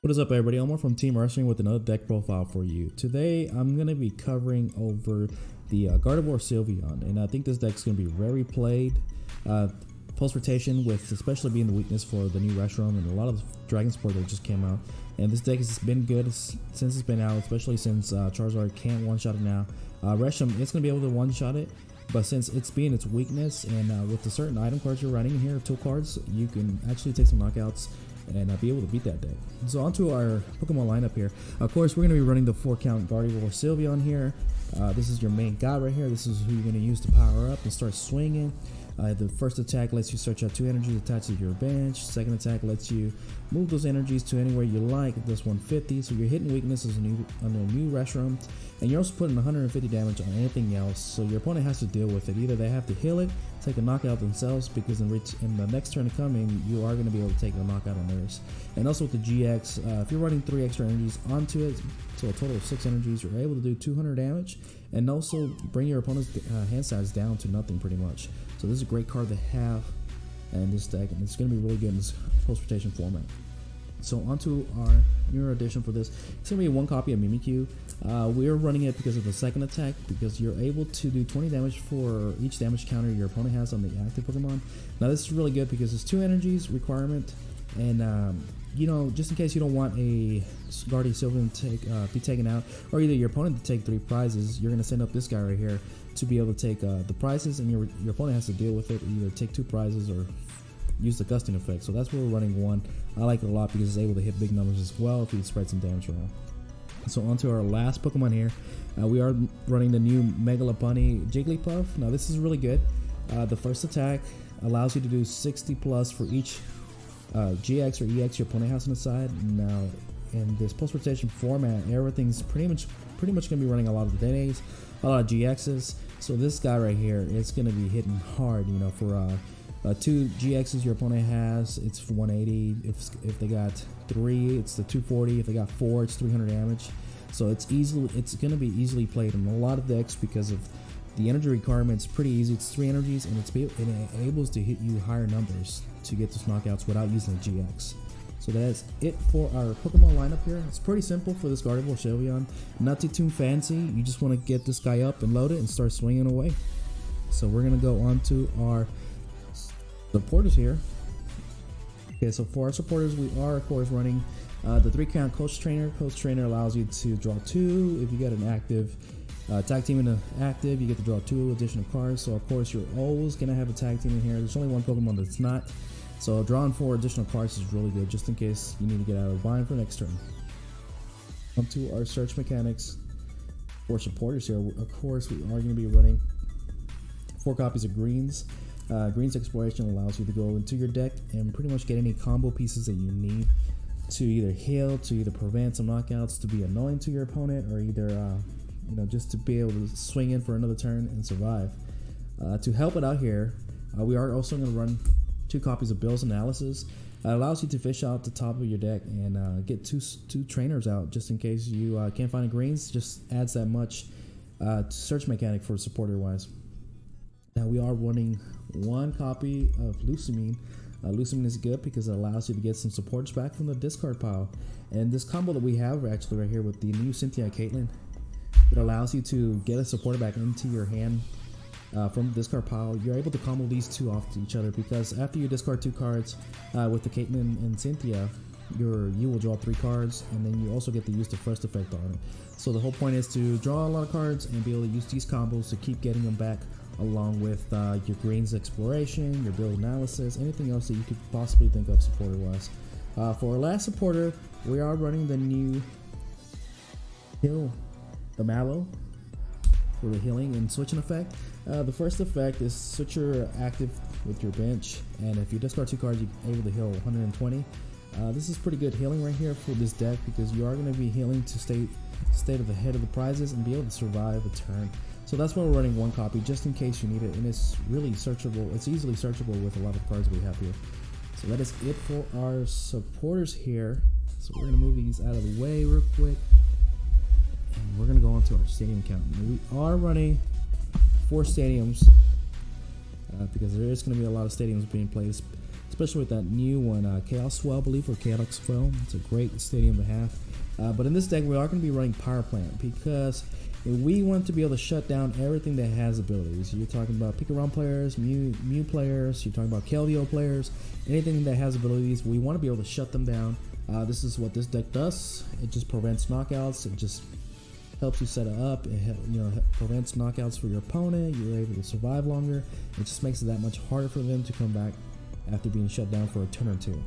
What is up, everybody? Omar from Team Wrestling with another deck profile for you. Today I'm going to be covering over the Gardevoir Sylveon, and I think this deck is going to be very played post rotation, with especially being the weakness for the new Reshiram and a lot of Dragon Support that just came out. And this deck has been good since it's been out, especially since Charizard can't one-shot it now. Reshiram, it's going to be able to one-shot it, but since it's being its weakness, and with the certain item cards you're running in here, tool cards, you can actually take some knockouts and be able to beat that deck. So onto our Pokemon lineup here. Of course, we're going to be running the 4-count Gardevoir Sylveon here. This is your main guy right here. This is who you're going to use to power up and start swinging. The first attack lets you search out 2 energies attached to your bench. Second attack lets you move those energies to anywhere you like. It does 150, so your hitting weakness is under a new Reshiram, and you're also putting 150 damage on anything else, so your opponent has to deal with it. Either they have to heal it, take a knockout themselves, because in the next turn coming, you are going to be able to take a knockout on theirs. And also with the GX, if you're running 3 extra energies onto it, so a total of 6 energies, you're able to do 200 damage, and also bring your opponent's hand size down to nothing pretty much. So this is a great card to have in this deck, and it's going to be really good in this post-rotation format. So onto our newer addition for this. It's going to be 1 copy of Mimikyu. We are running it because of the second attack, because you're able to do 20 damage for each damage counter your opponent has on the active Pokemon. Now this is really good because it's 2 energies requirement, and you know, just in case you don't want a Gardevoir Sylveon to be taken out, or either your opponent to take 3 prizes, you're going to send up this guy right here to be able to take the prizes, and your opponent has to deal with it, either take 2 prizes or use the gusting effect. So that's where we're running 1. I like it a lot because it's able to hit big numbers as well if you spread some damage around. So onto our last Pokemon here. We are running the new Mega Lopunny Jigglypuff. Now this is really good. The first attack allows you to do 60 plus for each GX or EX your opponent has on the side. Now in this post rotation format, everything's pretty much going to be running a lot of Denes, a lot of GXs. So this guy right here is going to be hitting hard. You know, for 2 GXs your opponent has, it's 180. If they got 3, it's the 240. If they got 4, it's 300 damage. So it's going to be easily played in a lot of decks because of the energy requirements. Pretty easy. It's 3 energies, and it enables to hit you higher numbers to get those knockouts without using a GX. So that's it for our Pokemon lineup here. It's pretty simple for this Gardevoir Sylveon. Not too fancy. You just want to get this guy up and load it and start swinging away. So we're going to go on to our supporters here. Okay, so for our supporters, we are of course running the 3-count Coach Trainer. Coach Trainer allows you to draw 2. If you get an active tag team in the active, you get to draw 2 additional cards. So of course you're always gonna have a tag team in here. There's only 1 Pokemon that's not. So drawing 4 additional cards is really good, just in case you need to get out of the bind for next turn. Onto our search mechanics for supporters here. Of course, we are going to be running 4 copies of Greens. Greens Exploration allows you to go into your deck and pretty much get any combo pieces that you need to either heal, to either prevent some knockouts, to be annoying to your opponent, or either you know, just to be able to swing in for another turn and survive. To help it out here, we are also going to run 2 copies of Bill's Analysis. It allows you to fish out the top of your deck and get two trainers out, just in case you can't find a Greens. Just adds that much search mechanic for supporter wise. Now we are running 1 copy of Lusamine. Lusamine is good because it allows you to get some supports back from the discard pile. And this combo that we have actually right here with the new Cynthia Caitlyn, it allows you to get a supporter back into your hand from the discard pile. You're able to combo these 2 off to each other, because after you discard 2 cards with the Caitlyn and Cynthia, you will draw 3 cards, and then you also get to use the first effect on it. So the whole point is to draw a lot of cards and be able to use these combos to keep getting them back, along with your Greens Exploration, your Build Analysis, anything else that you could possibly think of supporter wise. For our last supporter, we are running the new Heal, the Mallow, for the healing and switching effect. The first effect is switch your active with your bench, and if you discard 2 cards, you're able to heal 120. This is pretty good healing right here for this deck, because you are going to be healing to stay at the head of the prizes and be able to survive a turn. So that's why we're running 1 copy, just in case you need it, and it's really searchable. It's easily searchable with a lot of cards we have here. So that is it for our supporters here. So we're going to move these out of the way real quick, and we're going to go on to our stadium count. Now, we are running 4 stadiums because there is going to be a lot of stadiums being played, especially with that new one, Chaos Swell, I believe, or Chaotic Swell. It's a great stadium to have. But in this deck, we are going to be running Power Plant because we want to be able to shut down everything that has abilities. You're talking about pick-around players, Mew players, you're talking about Keldeo players, anything that has abilities, we want to be able to shut them down. This is what this deck does. It just prevents knockouts. It just helps you set it up. It prevents knockouts for your opponent. You're able to survive longer. It just makes it that much harder for them to come back after being shut down for a turn or two.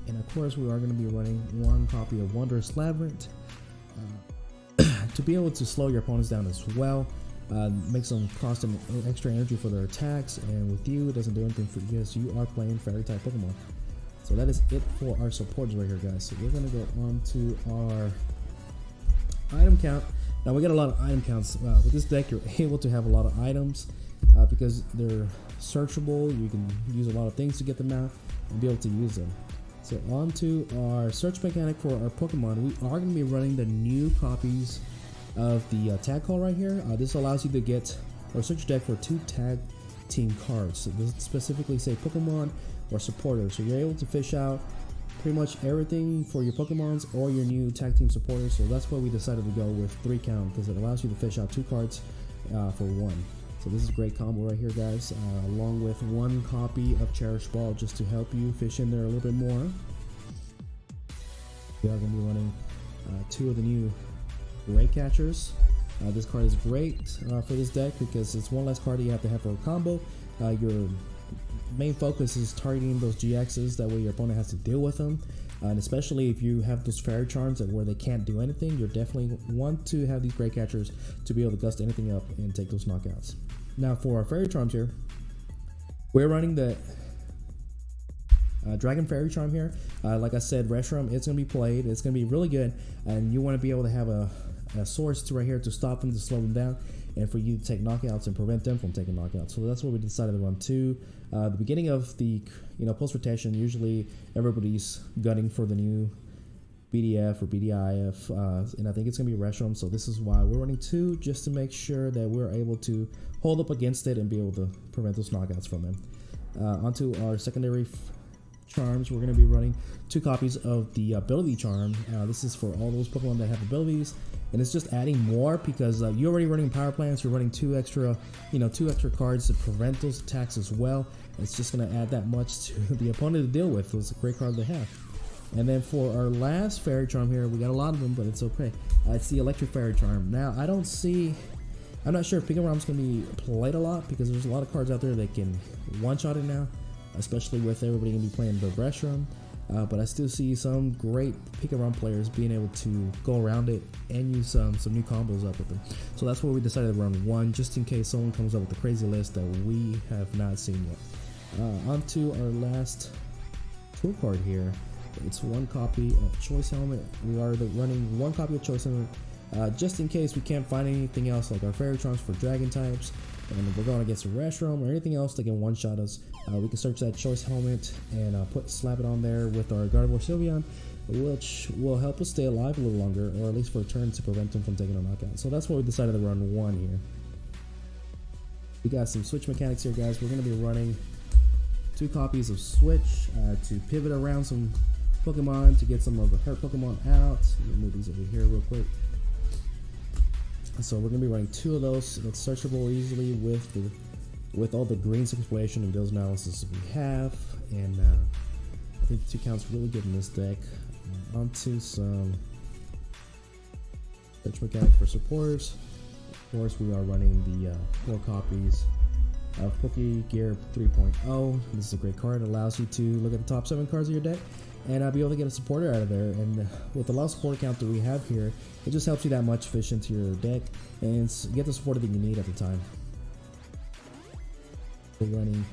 And of course, we are going to be running one copy of Wondrous Labyrinth to be able to slow your opponents down as well. Makes them cost them extra energy for their attacks, and with you, it doesn't do anything for you because you are playing Fairy type Pokemon. So that is it for our supports right here, guys. So we're going to go on to our item count. Now we got a lot of item counts. With this deck, you're able to have a lot of items because they're searchable. You can use a lot of things to get them out and be able to use them. So on to our search mechanic for our Pokemon. We are going to be running the new copies of the tag call right here. This allows you to get or search deck for 2 tag team cards. So this specifically say Pokemon or supporters. So you're able to fish out pretty much everything for your Pokemons or your new tag team supporters. So that's why we decided to go with 3 count, because it allows you to fish out 2 cards for 1. So this is a great combo right here, guys, along with 1 copy of Cherish Ball just to help you fish in there a little bit more. We are going to be running 2 of the new Ray Catchers. This card is great for this deck because it's 1 less card you have to have for a combo. Your main focus is targeting those GXs, that way your opponent has to deal with them. And especially if you have those Fairy Charms where they can't do anything, you definitely want to have these Great Catchers to be able to gust anything up and take those knockouts. Now for our Fairy Charms here, we're running the Dragon Fairy Charm here. Like I said, Reshiram, it's going to be played. It's going to be really good, and you want to be able to have a source to right here to stop them, to slow them down, and for you to take knockouts and prevent them from taking knockouts. So that's what we decided to run 2. The beginning of the post rotation, usually everybody's gunning for the new BDF or BDIF, and I think it's gonna be Reshiram. So this is why we're running 2, just to make sure that we're able to hold up against it and be able to prevent those knockouts from them. Onto our secondary charms, we're going to be running 2 copies of the ability charm. This is for all those Pokemon that have abilities, and it's just adding more because you're already running power plants. You're running 2 extra cards to prevent those attacks as well. It's just going to add that much to the opponent to deal with. So it's a great card to have. And then for our last Fairy Charm here, we got a lot of them, but it's okay. It's the Electric Fairy Charm. Now I'm not sure if Pikaram's going to be played a lot because there's a lot of cards out there that can one-shot it now, especially with everybody going to be playing the Reshiram. But I still see some great Pikaram players being able to go around it and use some new combos up with them. So that's why we decided to run 1, just in case someone comes up with a crazy list that we have not seen yet. On to our last tool card here. It's 1 copy of Choice Helmet. We are running 1 copy of Choice Helmet just in case we can't find anything else like our Fairy Charms for Dragon types, and we're going against a Reshiram or anything else that can one-shot us. We can search that Choice Helmet and slap it on there with our Gardevoir Sylveon, which will help us stay alive a little longer, or at least for a turn, to prevent them from taking a knockout. So that's why we decided to run 1 here. We got some switch mechanics here, guys. We're going to be running 2 copies of Switch to pivot around some Pokemon to get some of the hurt Pokemon out. Let me move these over here real quick. So we're going to be running 2 of those. It's searchable easily with all the green situation and Bill's analysis we have, and I think 2 counts really good in this deck. Onto some search mechanic for supporters. Of course, we are running the 4 copies of Pokegear 3.0. This is a great card. It allows you to look at the top 7 cards of your deck and be able to get a supporter out of there. And with the low support count that we have here, it just helps you that much fish into your deck and get the supporter that you need at the time. We're running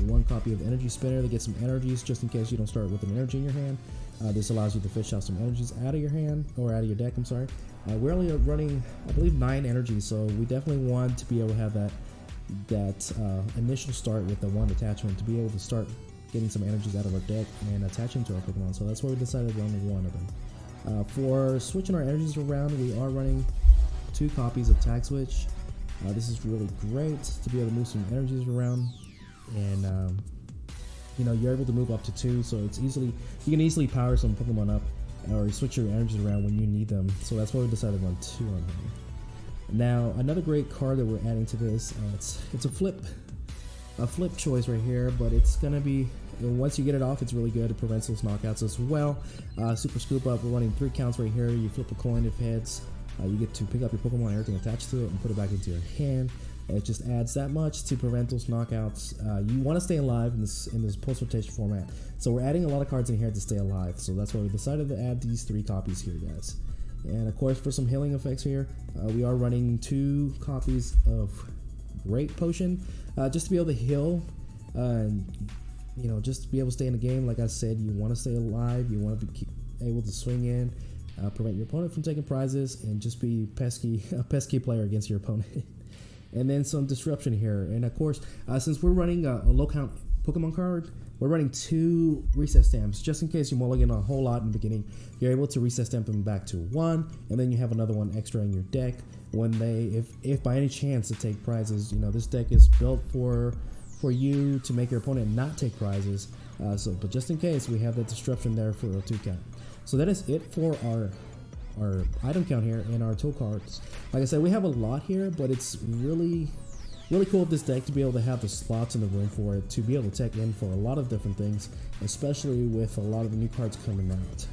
1 copy of Energy Spinner to get some energies, just in case you don't start with an energy in your hand. This allows you to fish out some energies out of your hand, or out of your deck, I'm sorry. We're only running, I believe, 9 energies, so we definitely want to be able to have that initial start with the 1 attachment to be able to start getting some energies out of our deck and attaching to our Pokemon. So that's why we decided to run 1 of them. For switching our energies around, we are running 2 copies of Tag Switch. This is really great to be able to move some energies around and you know, you're able to move up to 2, so it's you can easily power some Pokemon up or switch your energies around when you need them. So that's why we decided to run 2 on him. Now another great card that we're adding to this, it's a flip choice right here, but it's gonna be, once you get it off, it's really good. It prevents those knockouts as well. Super Scoop Up, we're running 3 counts right here. You flip a coin if heads. You get to pick up your Pokemon, everything attached to it, and put it back into your hand. It just adds that much to prevent those knockouts. You want to stay alive in this post-rotation format. So we're adding a lot of cards in here to stay alive. So that's why we decided to add these 3 copies here, guys. And of course, for some healing effects here, we are running 2 copies of Great Potion, just to be able to heal, you know, just to be able to stay in the game. Like I said, you want to stay alive, you want to be able to swing in, prevent your opponent from taking prizes, and just be a pesky player against your opponent. And then some disruption here. And of course, since we're running a low count Pokemon card, we're running 2 reset stamps, just in case you mulligan a whole lot in the beginning. You're able to reset stamp them back to 1, and then you have another one extra in your deck when if by any chance they take prizes. You know, this deck is built for you to make your opponent not take prizes. But just in case, we have that disruption there for a 2 count. So that is it for our item count here and our tool cards. Like I said, we have a lot here, but it's really cool of this deck to be able to have the slots in the room for it, to be able to tech in for a lot of different things, especially with a lot of the new cards coming out.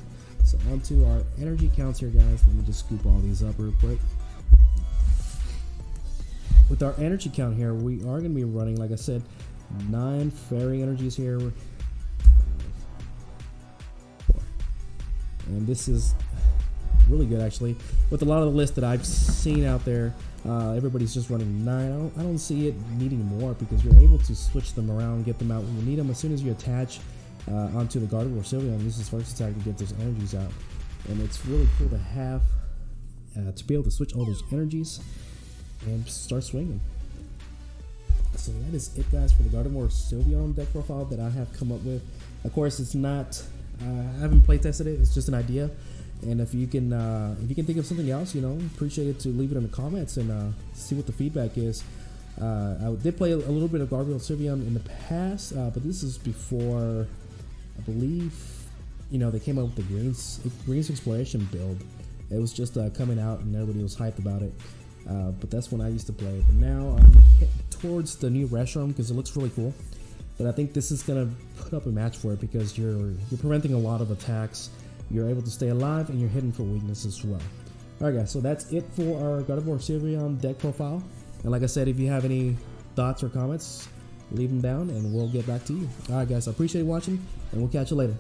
So on to our energy counts here, guys. Let me just scoop all these up real quick. With our energy count here, we are going to be running, like I said, 9 fairy energies here. And this is really good, actually. With a lot of the lists that I've seen out there, everybody's just running 9. I don't see it needing more, because you're able to switch them around, get them out when you need them. As soon as you attach onto the Gardevoir Sylveon, use his first attack to get those energies out. And it's really cool to have, to be able to switch all those energies and start swinging. So that is it, guys, for the Gardevoir Sylveon deck profile that I have come up with. Of course, it's not, I haven't play tested it, it's just an idea. And if you can think of something else, you know, appreciate it to leave it in the comments and see what the feedback is. I did play a little bit of Gardevoir Sylveon in the past, but this is before, I believe, you know, they came up with the Greens Exploration build. It was just coming out and everybody was hyped about it. But that's when I used to play it. But now I'm heading towards the new Reshiram because it looks really cool. But I think this is gonna put up a match for it, because you're preventing a lot of attacks. You're able to stay alive, and you're hidden for weakness as well. Alright, guys, so that's it for our Gardevoir Sylveon deck profile. And like I said, if you have any thoughts or comments, leave them down and we'll get back to you. Alright, guys, I appreciate watching, and we'll catch you later.